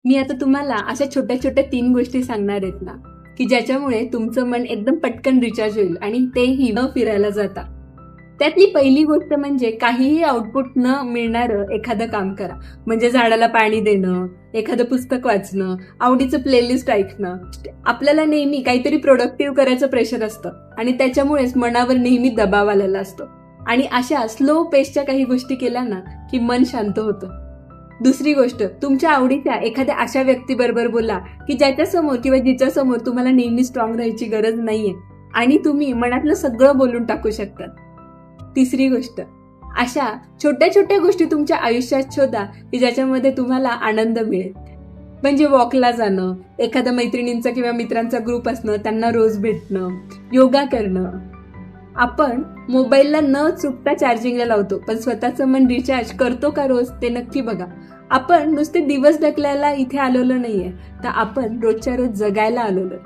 मी आता तुम्हाला अशा छोट्या छोट्या 3 गोष्टी सांगणार आहेत ना, की ज्याच्यामुळे तुमचं मन एकदम पटकन रिचार्ज होईल आणि तेही न फिरायला जाता. त्यातली पहिली गोष्ट म्हणजे काहीही आउटपुट न मिळणारं एखादं काम करा. म्हणजे झाडाला पाणी देणं, एखादं पुस्तक वाचणं, आवडीचं प्लेलिस्ट ऐकणं. आपल्याला नेहमी काहीतरी प्रोडक्टिव्ह करायचं प्रेशर असतं आणि त्याच्यामुळेच मनावर नेहमी दबाव आलेला असतो. आणि अशा स्लो पेसच्या काही गोष्टी केल्या ना, की मन शांत होतं. दुसरी गोष्ट, तुमच्या आवडीच्या एखाद्या अशा व्यक्तीबरोबर बोला की ज्याच्यासमोर किंवा जिच्यासमोर तुम्हाला नेहमी स्ट्रॉंग राहायची गरज नाहीये आणि तुम्ही मनातलं सगळं बोलून टाकू शकतात. तिसरी गोष्ट, अशा छोट्या छोट्या गोष्टी तुमच्या आयुष्यात शोधा की ज्याच्यामध्ये तुम्हाला आनंद मिळेल. म्हणजे वॉकला जाणं, एखाद्या मैत्रिणींचा किंवा मित्रांचा ग्रुप असणं, त्यांना रोज भेटणं, योगा करणं. आपण मोबाईलला न चुकता चार्जिंगला लावतो, पण स्वतःचं मन रिचार्ज करतो का रोज ते नक्की बघा. आपण नुसते दिवस ढकलायला इथे आलेलो नाहीये, तर आपण रोजच्या रोज जगायला आलेलो.